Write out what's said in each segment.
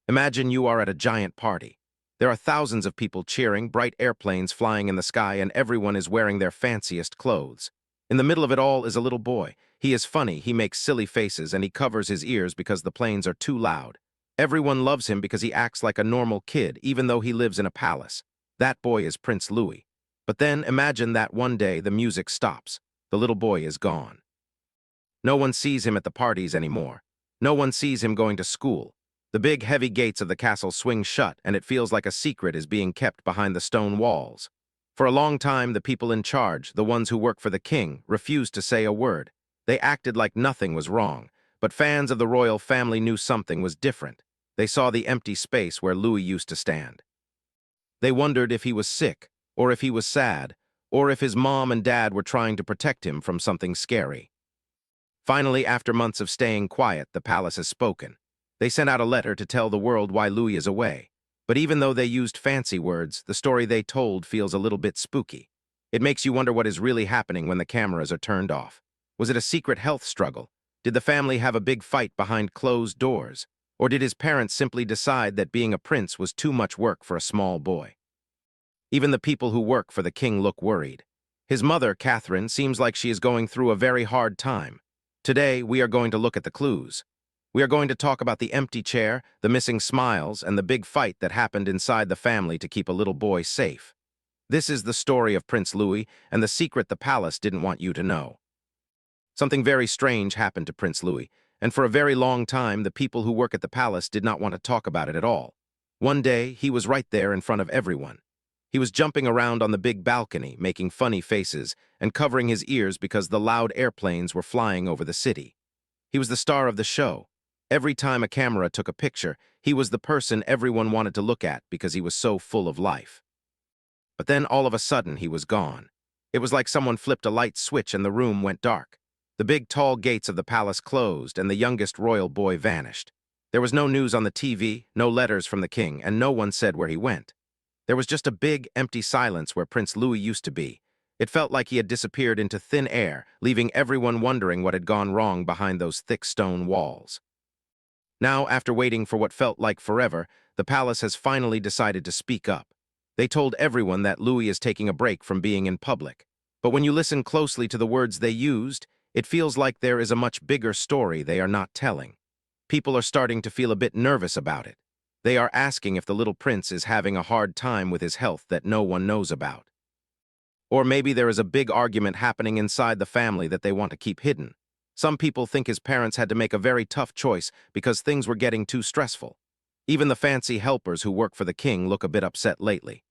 Imagine you are at a giant party. There are thousands of people cheering, bright airplanes flying in the sky, and everyone is wearing their fanciest clothes. In the middle of it all is a little boy. He is funny, he makes silly faces, and he covers his ears because the planes are too loud. Everyone loves him because he acts like a normal kid, even though he lives in a palace. That boy is Prince Louis. But then imagine that one day the music stops. The little boy is gone. No one sees him at the parties anymore. No one sees him going to school. The big, heavy gates of the castle swing shut, and it feels like a secret is being kept behind the stone walls. For a long time, the people in charge, the ones who work for the king, refused to say a word. They acted like nothing was wrong, but fans of the royal family knew something was different. They saw the empty space where Louis used to stand. They wondered if he was sick, or if he was sad, or if his mom and dad were trying to protect him from something scary. Finally, after months of staying quiet, the palace has spoken. They sent out a letter to tell the world why Louis is away. But even though they used fancy words, the story they told feels a little bit spooky. It makes you wonder what is really happening when the cameras are turned off. Was it a secret health struggle? Did the family have a big fight behind closed doors? Or did his parents simply decide that being a prince was too much work for a small boy? Even the people who work for the king look worried. His mother, Catherine, seems like she is going through a very hard time. Today, we are going to look at the clues. We are going to talk about the empty chair, the missing smiles, and the big fight that happened inside the family to keep a little boy safe. This is the story of Prince Louis and the secret the palace didn't want you to know. Something very strange happened to Prince Louis, and for a very long time, the people who work at the palace did not want to talk about it at all. One day, he was right there in front of everyone. He was jumping around on the big balcony, making funny faces, and covering his ears because the loud airplanes were flying over the city. He was the star of the show. Every time a camera took a picture, he was the person everyone wanted to look at because he was so full of life. But then all of a sudden, he was gone. It was like someone flipped a light switch and the room went dark. The big, tall gates of the palace closed and the youngest royal boy vanished. There was no news on the TV, no letters from the king, and no one said where he went. There was just a big, empty silence where Prince Louis used to be. It felt like he had disappeared into thin air, leaving everyone wondering what had gone wrong behind those thick stone walls. Now, after waiting for what felt like forever, the palace has finally decided to speak up. They told everyone that Louis is taking a break from being in public. But when you listen closely to the words they used, it feels like there is a much bigger story they are not telling. People are starting to feel a bit nervous about it. They are asking if the little prince is having a hard time with his health that no one knows about. Or maybe there is a big argument happening inside the family that they want to keep hidden. Some people think his parents had to make a very tough choice because things were getting too stressful. Even the fancy helpers who work for the king look a bit upset lately.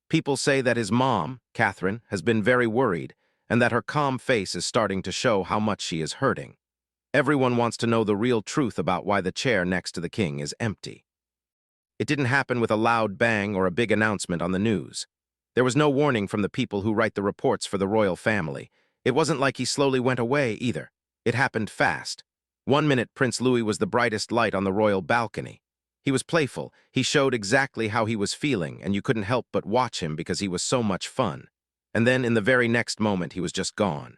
People say that his mom, Catherine, has been very worried and that her calm face is starting to show how much she is hurting. Everyone wants to know the real truth about why the chair next to the king is empty. It didn't happen with a loud bang or a big announcement on the news. There was no warning from the people who write the reports for the royal family. It wasn't like he slowly went away either. It happened fast. 1 minute, Prince Louis was the brightest light on the royal balcony. He was playful, he showed exactly how he was feeling, and you couldn't help but watch him because he was so much fun. And then, in the very next moment, he was just gone.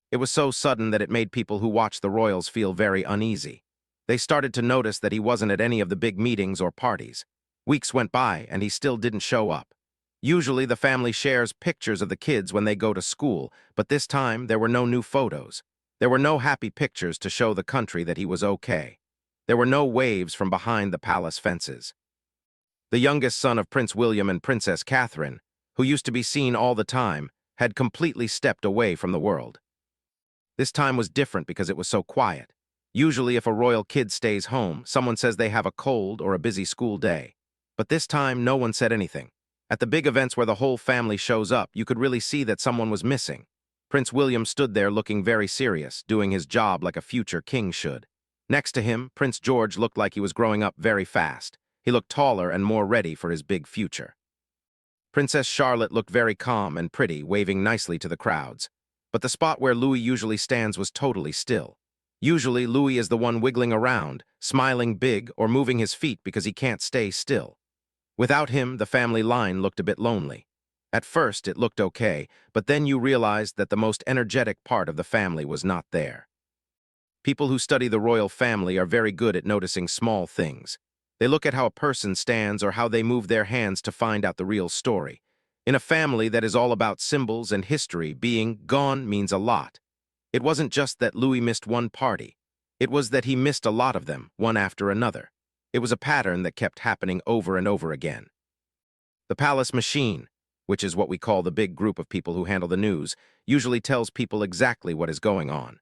It was so sudden that it made people who watched the royals feel very uneasy. They started to notice that he wasn't at any of the big meetings or parties. Weeks went by, and he still didn't show up. Usually, the family shares pictures of the kids when they go to school, but this time, there were no new photos. There were no happy pictures to show the country that he was okay. There were no waves from behind the palace fences. The youngest son of Prince William and Princess Catherine, who used to be seen all the time, had completely stepped away from the world. This time was different because it was so quiet. Usually, if a royal kid stays home, someone says they have a cold or a busy school day. But this time, no one said anything. At the big events where the whole family shows up, you could really see that someone was missing. Prince William stood there looking very serious, doing his job like a future king should. Next to him, Prince George looked like he was growing up very fast. He looked taller and more ready for his big future. Princess Charlotte looked very calm and pretty, waving nicely to the crowds. But the spot where Louis usually stands was totally still. Usually, Louis is the one wiggling around, smiling big or moving his feet because he can't stay still. Without him, the family line looked a bit lonely. At first, it looked okay, but then you realized that the most energetic part of the family was not there. People who study the royal family are very good at noticing small things. They look at how a person stands or how they move their hands to find out the real story. In a family that is all about symbols and history, being gone means a lot. It wasn't just that Louis missed one party. It was that he missed a lot of them, one after another. It was a pattern that kept happening over and over again. The palace machine, which is what we call the big group of people who handle the news, usually tells people exactly what is going on.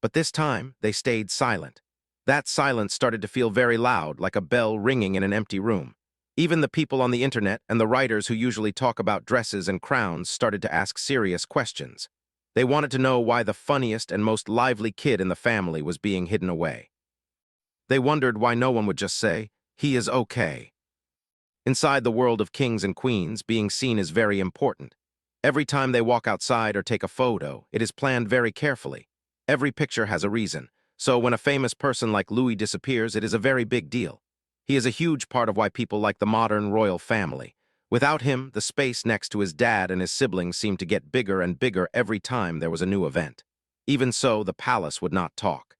But this time, they stayed silent. That silence started to feel very loud, like a bell ringing in an empty room. Even the people on the internet and the writers who usually talk about dresses and crowns started to ask serious questions. They wanted to know why the funniest and most lively kid in the family was being hidden away. They wondered why no one would just say, "He is okay." Inside the world of kings and queens, being seen is very important. Every time they walk outside or take a photo, it is planned very carefully. Every picture has a reason, so when a famous person like Louis disappears, it is a very big deal. He is a huge part of why people like the modern royal family. Without him, the space next to his dad and his siblings seemed to get bigger and bigger every time there was a new event. Even so, the palace would not talk.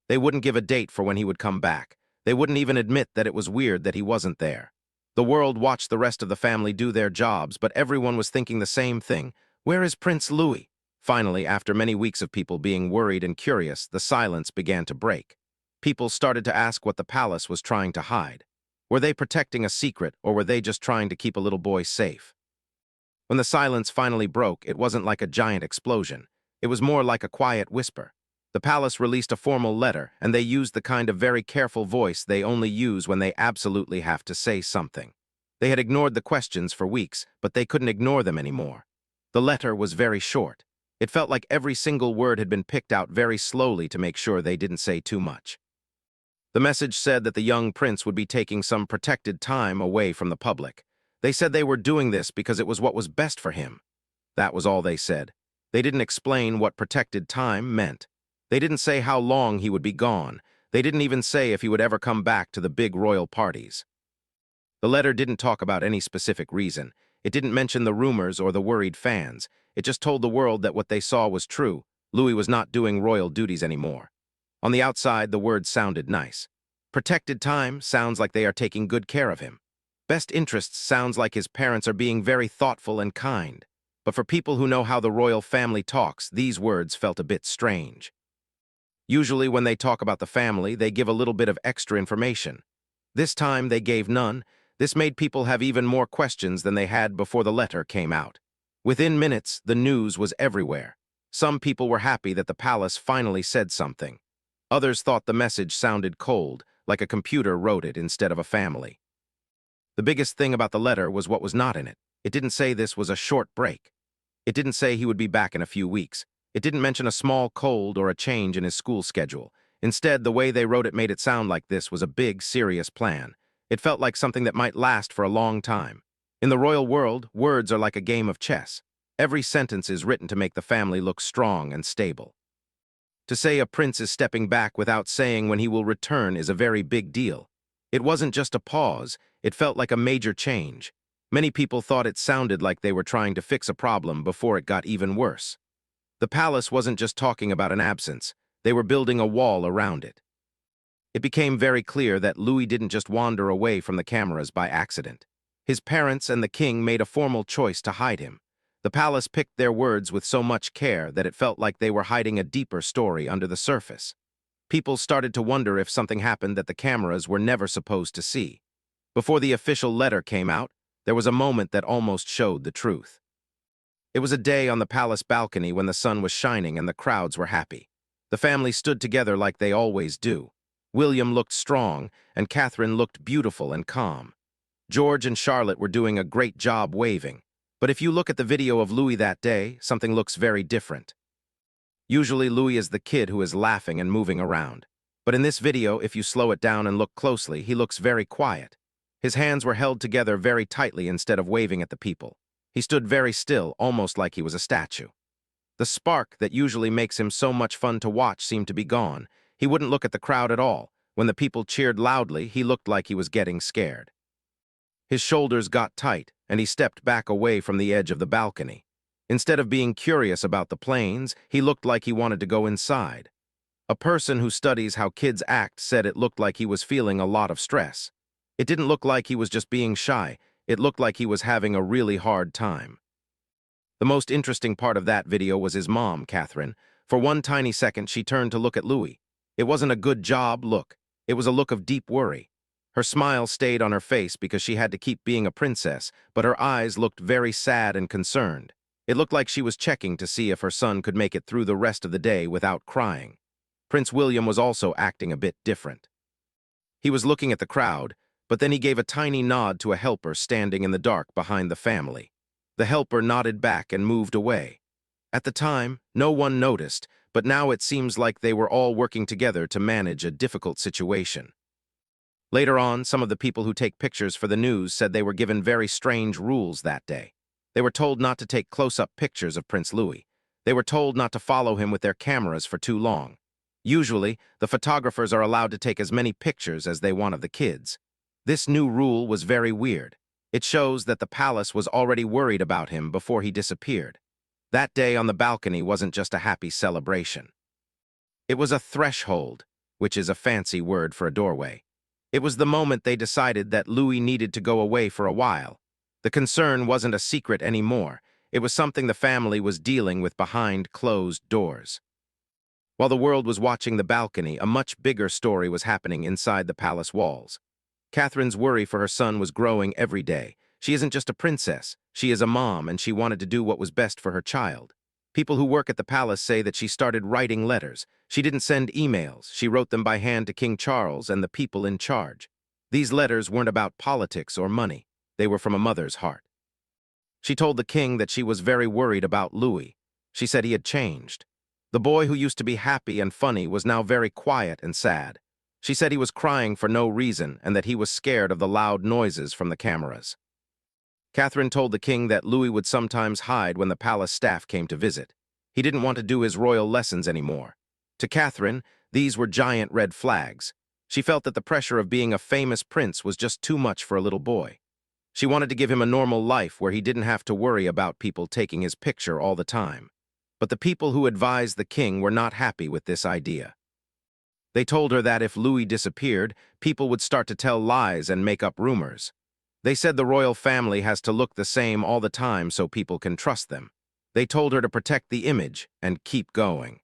They wouldn't give a date for when he would come back. They wouldn't even admit that it was weird that he wasn't there. The world watched the rest of the family do their jobs, but everyone was thinking the same thing. Where is Prince Louis? Finally, after many weeks of people being worried and curious, the silence began to break. People started to ask what the palace was trying to hide. Were they protecting a secret, or were they just trying to keep a little boy safe? When the silence finally broke, it wasn't like a giant explosion. It was more like a quiet whisper. The palace released a formal letter, and they used the kind of very careful voice they only use when they absolutely have to say something. They had ignored the questions for weeks, but they couldn't ignore them anymore. The letter was very short. It felt like every single word had been picked out very slowly to make sure they didn't say too much. The message said that the young prince would be taking some protected time away from the public. They said they were doing this because it was what was best for him. That was all they said. They didn't explain what protected time meant. They didn't say how long he would be gone. They didn't even say if he would ever come back to the big royal parties. The letter didn't talk about any specific reason. It didn't mention the rumors or the worried fans. It just told the world that what they saw was true. Louis was not doing royal duties anymore. On the outside, the words sounded nice. Protected time sounds like they are taking good care of him. Best interests sounds like his parents are being very thoughtful and kind. But for people who know how the royal family talks, these words felt a bit strange. Usually when they talk about the family, they give a little bit of extra information. This time they gave none. This made people have even more questions than they had before the letter came out. Within minutes, the news was everywhere. Some people were happy that the palace finally said something. Others thought the message sounded cold, like a computer wrote it instead of a family. The biggest thing about the letter was what was not in it. It didn't say this was a short break. It didn't say he would be back in a few weeks. It didn't mention a small cold or a change in his school schedule. Instead, the way they wrote it made it sound like this was a big, serious plan. It felt like something that might last for a long time. In the royal world, words are like a game of chess. Every sentence is written to make the family look strong and stable. To say a prince is stepping back without saying when he will return is a very big deal. It wasn't just a pause, it felt like a major change. Many people thought it sounded like they were trying to fix a problem before it got even worse. The palace wasn't just talking about an absence, they were building a wall around it. It became very clear that Louis didn't just wander away from the cameras by accident. His parents and the king made a formal choice to hide him. The palace picked their words with so much care that it felt like they were hiding a deeper story under the surface. People started to wonder if something happened that the cameras were never supposed to see. Before the official letter came out, there was a moment that almost showed the truth. It was a day on the palace balcony when the sun was shining and the crowds were happy. The family stood together like they always do. William looked strong, and Catherine looked beautiful and calm. George and Charlotte were doing a great job waving. But if you look at the video of Louis that day, something looks very different. Usually Louis is the kid who is laughing and moving around. But in this video, if you slow it down and look closely, he looks very quiet. His hands were held together very tightly instead of waving at the people. He stood very still, almost like he was a statue. The spark that usually makes him so much fun to watch seemed to be gone. He wouldn't look at the crowd at all. When the people cheered loudly, he looked like he was getting scared. His shoulders got tight, and he stepped back away from the edge of the balcony. Instead of being curious about the planes, he looked like he wanted to go inside. A person who studies how kids act said it looked like he was feeling a lot of stress. It didn't look like he was just being shy. It looked like he was having a really hard time. The most interesting part of that video was his mom, Catherine. For one tiny second, she turned to look at Louis. It wasn't a good job look. It was a look of deep worry. Her smile stayed on her face because she had to keep being a princess, but her eyes looked very sad and concerned. It looked like she was checking to see if her son could make it through the rest of the day without crying. Prince William was also acting a bit different. He was looking at the crowd, but then he gave a tiny nod to a helper standing in the dark behind the family. The helper nodded back and moved away. At the time, no one noticed, but now it seems like they were all working together to manage a difficult situation. Later on, some of the people who take pictures for the news said they were given very strange rules that day. They were told not to take close-up pictures of Prince Louis. They were told not to follow him with their cameras for too long. Usually, the photographers are allowed to take as many pictures as they want of the kids. This new rule was very weird. It shows that the palace was already worried about him before he disappeared. That day on the balcony wasn't just a happy celebration. It was a threshold, which is a fancy word for a doorway. It was the moment they decided that Louis needed to go away for a while. The concern wasn't a secret anymore. It was something the family was dealing with behind closed doors. While the world was watching the balcony, a much bigger story was happening inside the palace walls. Catherine's worry for her son was growing every day. She isn't just a princess, she is a mom, and she wanted to do what was best for her child. People who work at the palace say that she started writing letters. She didn't send emails, she wrote them by hand to King Charles and the people in charge. These letters weren't about politics or money. They were from a mother's heart. She told the king that she was very worried about Louis. She said he had changed. The boy who used to be happy and funny was now very quiet and sad. She said he was crying for no reason and that he was scared of the loud noises from the cameras. Catherine told the king that Louis would sometimes hide when the palace staff came to visit. He didn't want to do his royal lessons anymore. To Catherine, these were giant red flags. She felt that the pressure of being a famous prince was just too much for a little boy. She wanted to give him a normal life where he didn't have to worry about people taking his picture all the time. But the people who advised the king were not happy with this idea. They told her that if Louis disappeared, people would start to tell lies and make up rumors. They said the royal family has to look the same all the time so people can trust them. They told her to protect the image and keep going.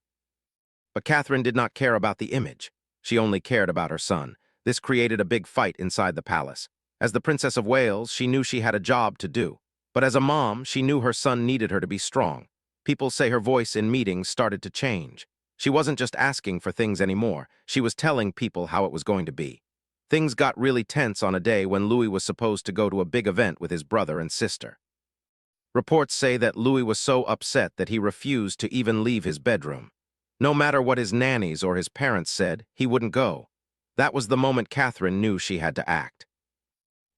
But Catherine did not care about the image. She only cared about her son. This created a big fight inside the palace. As the Princess of Wales, she knew she had a job to do. But as a mom, she knew her son needed her to be strong. People say her voice in meetings started to change. She wasn't just asking for things anymore. She was telling people how it was going to be. Things got really tense on a day when Louis was supposed to go to a big event with his brother and sister. Reports say that Louis was so upset that he refused to even leave his bedroom. No matter what his nannies or his parents said, he wouldn't go. That was the moment Catherine knew she had to act.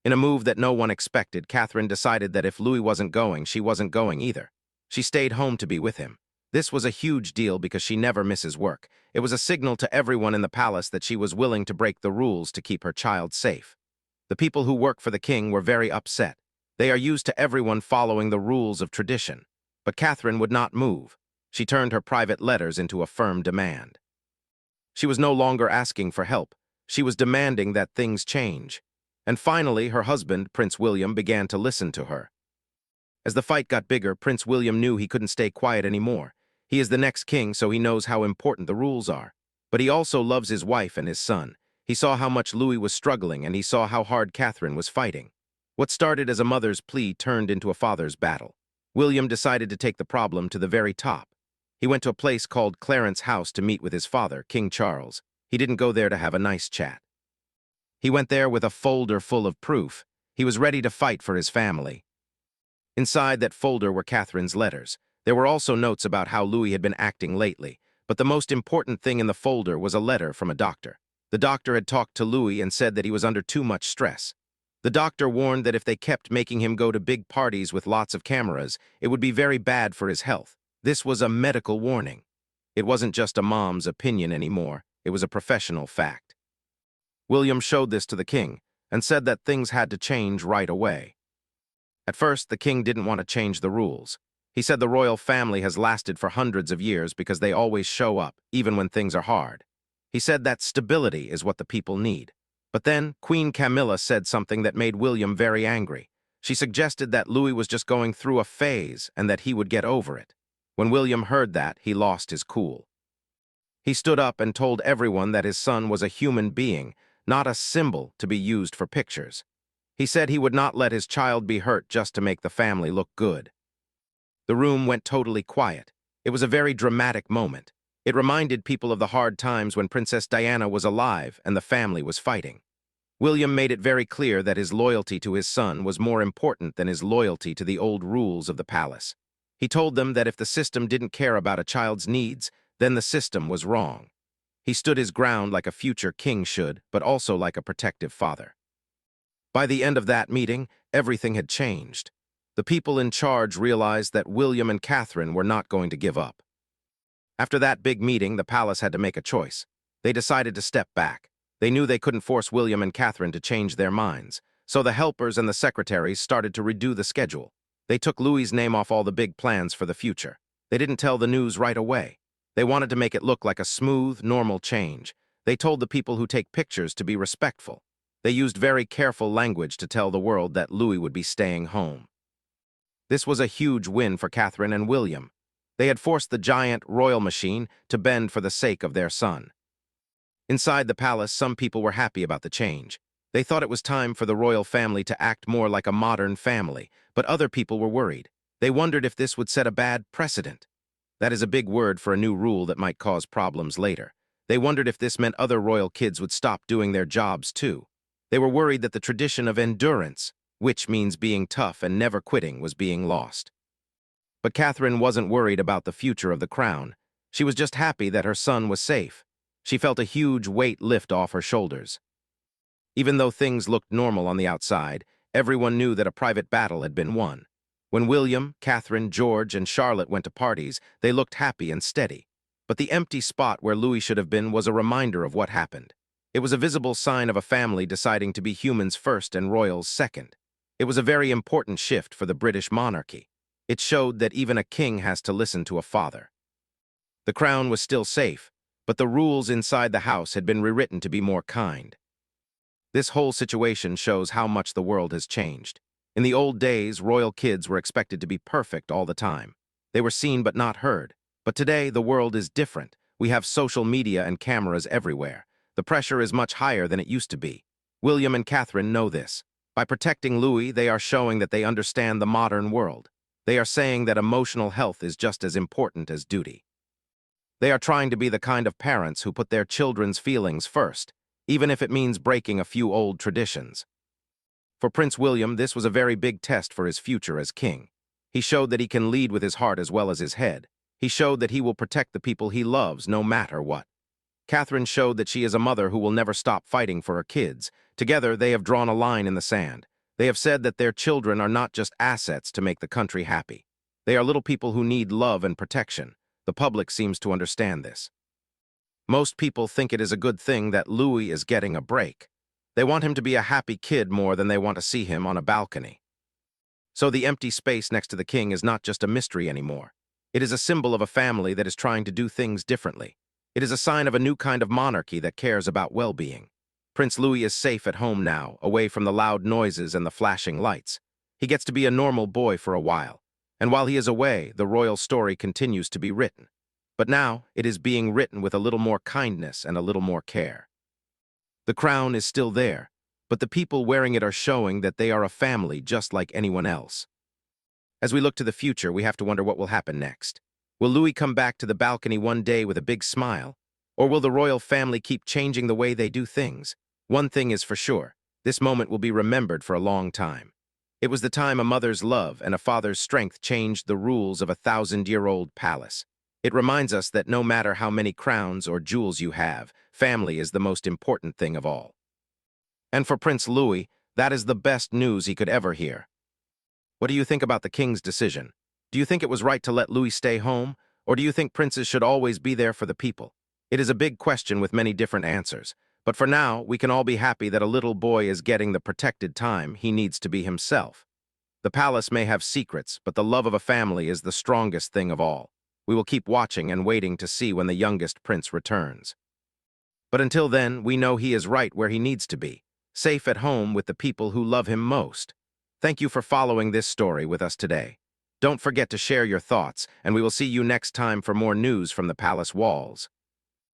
In a move that no one expected, Catherine decided that if Louis wasn't going, she wasn't going either. She stayed home to be with him. This was a huge deal because she never misses work. It was a signal to everyone in the palace that she was willing to break the rules to keep her child safe. The people who work for the king were very upset. They are used to everyone following the rules of tradition. But Catherine would not move. She turned her private letters into a firm demand. She was no longer asking for help. She was demanding that things change. And finally, her husband, Prince William, began to listen to her. As the fight got bigger, Prince William knew he couldn't stay quiet anymore. He is the next king, so he knows how important the rules are. But he also loves his wife and his son. He saw how much Louis was struggling, and he saw how hard Catherine was fighting. What started as a mother's plea turned into a father's battle. William decided to take the problem to the very top. He went to a place called Clarence House to meet with his father, King Charles. He didn't go there to have a nice chat. He went there with a folder full of proof. He was ready to fight for his family. Inside that folder were Catherine's letters. There were also notes about how Louis had been acting lately, but the most important thing in the folder was a letter from a doctor. The doctor had talked to Louis and said that he was under too much stress. The doctor warned that if they kept making him go to big parties with lots of cameras, it would be very bad for his health. This was a medical warning. It wasn't just a mom's opinion anymore. It was a professional fact. William showed this to the king and said that things had to change right away. At first, the king didn't want to change the rules. He said the royal family has lasted for hundreds of years because they always show up, even when things are hard. He said that stability is what the people need. But then, Queen Camilla said something that made William very angry. She suggested that Louis was just going through a phase and that he would get over it. When William heard that, he lost his cool. He stood up and told everyone that his son was a human being, not a symbol to be used for pictures. He said he would not let his child be hurt just to make the family look good. The room went totally quiet. It was a very dramatic moment. It reminded people of the hard times when Princess Diana was alive and the family was fighting. William made it very clear that his loyalty to his son was more important than his loyalty to the old rules of the palace. He told them that if the system didn't care about a child's needs, then the system was wrong. He stood his ground like a future king should, but also like a protective father. By the end of that meeting, everything had changed. The people in charge realized that William and Catherine were not going to give up. After that big meeting, the palace had to make a choice. They decided to step back. They knew they couldn't force William and Catherine to change their minds, so the helpers and the secretaries started to redo the schedule. They took Louis's name off all the big plans for the future. They didn't tell the news right away. They wanted to make it look like a smooth, normal change. They told the people who take pictures to be respectful. They used very careful language to tell the world that Louis would be staying home. This was a huge win for Catherine and William. They had forced the giant royal machine to bend for the sake of their son. Inside the palace, some people were happy about the change. They thought it was time for the royal family to act more like a modern family, but other people were worried. They wondered if this would set a bad precedent. That is a big word for a new rule that might cause problems later. They wondered if this meant other royal kids would stop doing their jobs too. They were worried that the tradition of endurance, which means being tough and never quitting, was being lost. But Catherine wasn't worried about the future of the crown. She was just happy that her son was safe. She felt a huge weight lift off her shoulders. Even though things looked normal on the outside, everyone knew that a private battle had been won. When William, Catherine, George, and Charlotte went to parties, they looked happy and steady. But the empty spot where Louis should have been was a reminder of what happened. It was a visible sign of a family deciding to be humans first and royals second. It was a very important shift for the British monarchy. It showed that even a king has to listen to a father. The crown was still safe, but the rules inside the house had been rewritten to be more kind. This whole situation shows how much the world has changed. In the old days, royal kids were expected to be perfect all the time. They were seen but not heard. But today, the world is different. We have social media and cameras everywhere. The pressure is much higher than it used to be. William and Catherine know this. By protecting Louis, they are showing that they understand the modern world. They are saying that emotional health is just as important as duty. They are trying to be the kind of parents who put their children's feelings first, even if it means breaking a few old traditions. For Prince William, this was a very big test for his future as king. He showed that he can lead with his heart as well as his head. He showed that he will protect the people he loves no matter what. Catherine showed that she is a mother who will never stop fighting for her kids. Together, they have drawn a line in the sand. They have said that their children are not just assets to make the country happy. They are little people who need love and protection. The public seems to understand this. Most people think it is a good thing that Louis is getting a break. They want him to be a happy kid more than they want to see him on a balcony. So the empty space next to the king is not just a mystery anymore. It is a symbol of a family that is trying to do things differently. It is a sign of a new kind of monarchy that cares about well-being. Prince Louis is safe at home now, away from the loud noises and the flashing lights. He gets to be a normal boy for a while. And while he is away, the royal story continues to be written. But now, it is being written with a little more kindness and a little more care. The crown is still there, but the people wearing it are showing that they are a family just like anyone else. As we look to the future, we have to wonder what will happen next. Will Louis come back to the balcony one day with a big smile? Or will the royal family keep changing the way they do things? One thing is for sure, this moment will be remembered for a long time. It was the time a mother's love and a father's strength changed the rules of a 1,000-year-old palace. It reminds us that no matter how many crowns or jewels you have, family is the most important thing of all. And for Prince Louis, that is the best news he could ever hear. What do you think about the king's decision? Do you think it was right to let Louis stay home, or do you think princes should always be there for the people? It is a big question with many different answers, but for now, we can all be happy that a little boy is getting the protected time he needs to be himself. The palace may have secrets, but the love of a family is the strongest thing of all. We will keep watching and waiting to see when the youngest prince returns. But until then, we know he is right where he needs to be, safe at home with the people who love him most. Thank you for following this story with us today. Don't forget to share your thoughts, and we will see you next time for more news from the palace walls.